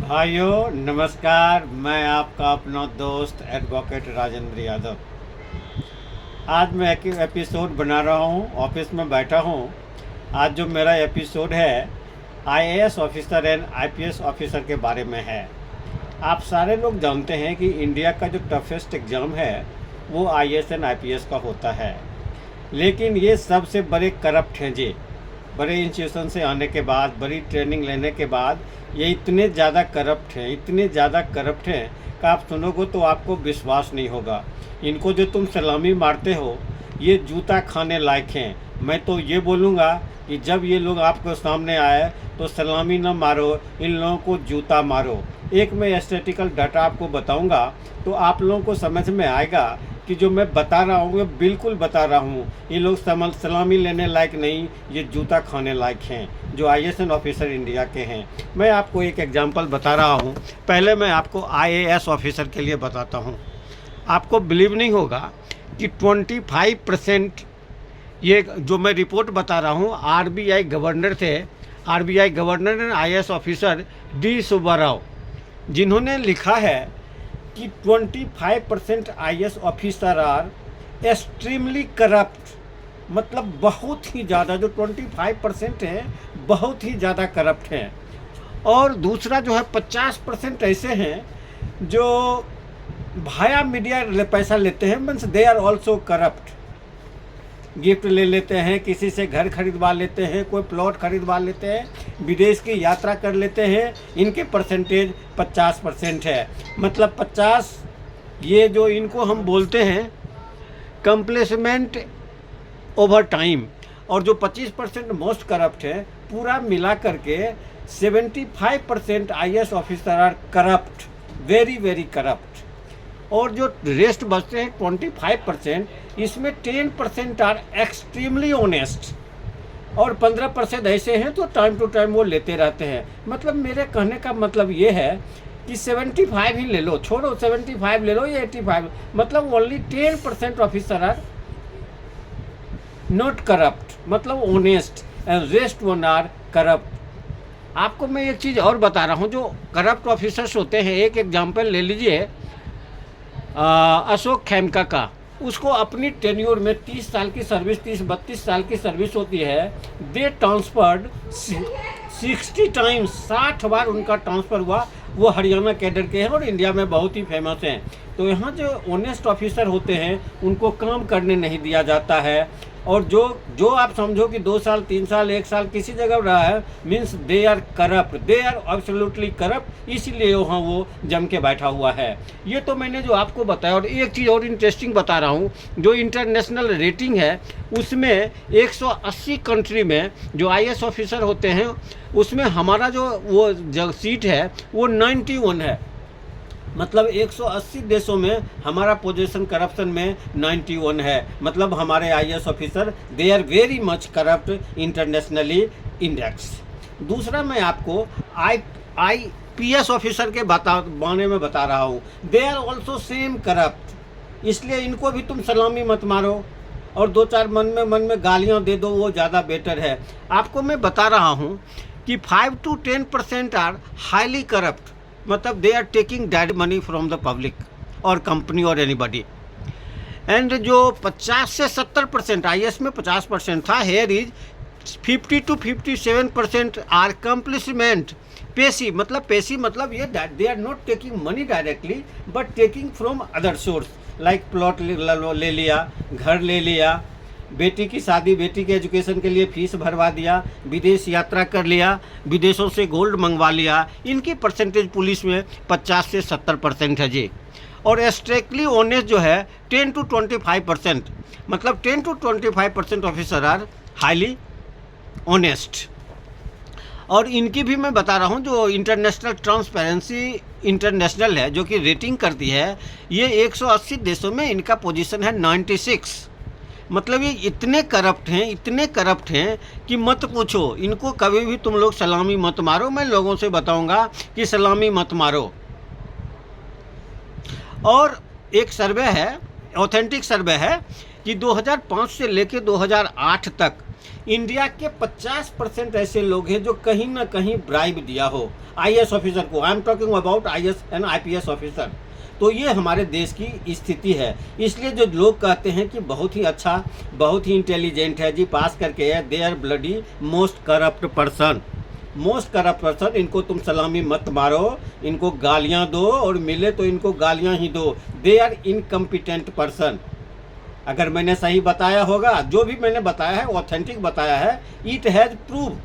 भाइयों नमस्कार। मैं आपका अपना दोस्त एडवोकेट राजेंद्र यादव। आज मैं एक एपिसोड बना रहा हूँ, ऑफिस में बैठा हूँ। आज जो मेरा एपिसोड है IAS officer and IPS officer के बारे में है। आप सारे लोग जानते हैं कि इंडिया का जो टफेस्ट एग्ज़ाम है वो आईएएस एंड आईपीएस का होता है, लेकिन ये सबसे बड़े करप्ट हैं जी। बड़े इंस्टीट्यूशन से आने के बाद, बड़ी ट्रेनिंग लेने के बाद ये इतने ज़्यादा करप्ट हैं, इतने ज़्यादा करप्ट हैं कि आप सुनोगे तो आपको विश्वास नहीं होगा। इनको जो तुम सलामी मारते हो ये जूता खाने लायक हैं। मैं तो ये बोलूँगा कि जब ये लोग आपको सामने आए तो सलामी न मारो, इन लोगों को जूता मारो। एक मैं स्टैटिस्टिकल डाटा आपको बताऊंगा तो आप लोगों को समझ में आएगा कि जो मैं बता रहा हूँ वो बिल्कुल बता रहा हूँ। ये लोग सलामी लेने लायक नहीं, ये जूता खाने लायक हैं जो आईएएस ऑफिसर इंडिया के हैं। मैं आपको एक एग्जांपल बता रहा हूँ। पहले मैं आपको आईएएस ऑफिसर के लिए बताता हूँ। आपको बिलीव नहीं होगा कि 25% ये जो मैं रिपोर्ट बता रहा हूँ आरबीआई गवर्नर थे, RBI governor and IAS officer D Subba Rao, जिन्होंने लिखा है कि 25% IAS officer are extremely corrupt. मतलब बहुत ही ज़्यादा, जो 25% है बहुत ही ज़्यादा करप्ट हैं। और दूसरा जो है 50% ऐसे हैं जो भाया मीडिया पैसा लेते हैं, means they are also corrupt. Gift ले लेते हैं, किसी से घर खरीदवा लेते हैं, कोई प्लॉट खरीदवा लेते हैं, विदेश की यात्रा कर लेते हैं। इनके परसेंटेज 50% है। मतलब 50, ये जो इनको हम बोलते हैं कंप्लेसमेंट ओवर टाइम। और जो 25% मोस्ट करप्ट है, पूरा मिला करके 75% IAS officer are corrupt, very very corrupt. और जो रेस्ट बचते हैं 25%, इसमें 10% आर एक्सट्रीमली ऑनेस्ट और 15% ऐसे हैं तो टाइम टू टाइम वो लेते रहते हैं। मतलब मेरे कहने का मतलब ये है कि 75 ही ले लो, छोड़ो 75 ले लो या 85, मतलब only 10% officer are not corrupt, मतलब honest, and rest one are corrupt. आपको मैं एक चीज़ और बता रहा हूँ, जो करप्ट ऑफिसर्स होते हैं, एक एग्जाम्पल ले लीजिए अशोक खेमका का। उसको अपनी टेन्योर में 30 साल की सर्विस, 30-32 साल की सर्विस होती है। दे ट्रांसफर्ड 60 टाइम्स, 60 बार उनका ट्रांसफ़र हुआ। वो हरियाणा कैडर के हैं और इंडिया में बहुत ही फेमस हैं। तो यहाँ जो ऑनेस्ट ऑफिसर होते हैं उनको काम करने नहीं दिया जाता है। और जो आप समझो कि 2 साल 3 साल 1 साल किसी जगह रहा है, means they are corrupt, they are absolutely corrupt, इसलिए वहाँ वो जम के बैठा हुआ है। ये तो मैंने जो आपको बताया। और एक चीज़ और इंटरेस्टिंग बता रहा हूँ, जो इंटरनेशनल रेटिंग है उसमें 180 कंट्री में जो आईएएस ऑफिसर होते हैं उसमें हमारा जो सीट है वो 91 है। मतलब 180 देशों में हमारा पोजीशन करप्शन में 91 है। मतलब हमारे IAS officer they are very much corrupt internationally index. दूसरा मैं आपको आईपीएस ऑफिसर के बारे में बता रहा हूँ। They are also same corrupt, इसलिए इनको भी तुम सलामी मत मारो और 2-4 मन में गालियाँ दे दो, वो ज़्यादा बेटर है। आपको मैं बता रहा हूँ कि 5 to 10% आर हाईली करप्ट, मतलब they are taking direct money from the public और कंपनी और एनीबडी। एंड जो 50 से 70%, आईएएस में 50% था, here is 50 to 57% are compliment पेशी। मतलब ये they are not taking money directly but taking from other source, like plot ले लिया, घर ले लिया, बेटी की शादी, बेटी के एजुकेशन के लिए फीस भरवा दिया, विदेश यात्रा कर लिया, विदेशों से गोल्ड मंगवा लिया। इनकी परसेंटेज पुलिस में 50 से 70% है जी। और स्ट्रिक्टली ऑनेस्ट जो है 10 to 25%, मतलब 10 to 25% officer are highly honest. और इनकी भी मैं बता रहा हूँ, जो इंटरनेशनल ट्रांसपेरेंसी इंटरनेशनल है जो कि रेटिंग करती है, ये 180 देशों में इनका पोजीशन है 96। मतलब ये इतने करप्ट हैं कि मत पूछो। इनको कभी भी तुम लोग सलामी मत मारो। मैं लोगों से बताऊंगा कि सलामी मत मारो। और एक सर्वे है, ऑथेंटिक सर्वे है, कि 2005 से लेकर 2008 तक इंडिया के 50% ऐसे लोग हैं जो कहीं ना कहीं ब्राइब दिया हो आईएएस ऑफिसर को। I am talking about IAS and IPS officer. तो ये हमारे देश की स्थिति है। इसलिए जो लोग कहते हैं कि बहुत ही अच्छा, बहुत ही इंटेलिजेंट है जी, पास करके है, they are bloody most corrupt person. Most corrupt person, इनको तुम सलामी मत मारो, इनको गालियां दो और मिले तो इनको गालियां ही दो। They are incompetent person. अगर मैंने सही बताया होगा, जो भी मैंने बताया है ऑथेंटिक बताया है, इट हैज़ प्रूव।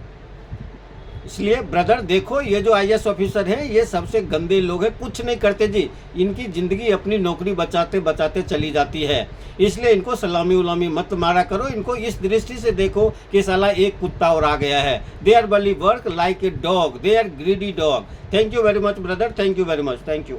इसलिए ब्रदर देखो, ये जो आईएएस ऑफिसर हैं ये सबसे गंदे लोग हैं, कुछ नहीं करते जी, इनकी ज़िंदगी अपनी नौकरी बचाते बचाते चली जाती है। इसलिए इनको सलामी उलामी मत मारा करो, इनको इस दृष्टि से देखो कि साला एक कुत्ता और आ गया है। They are bully work like a dog, they are greedy dog. Thank you very much brother, thank you very much, thank you.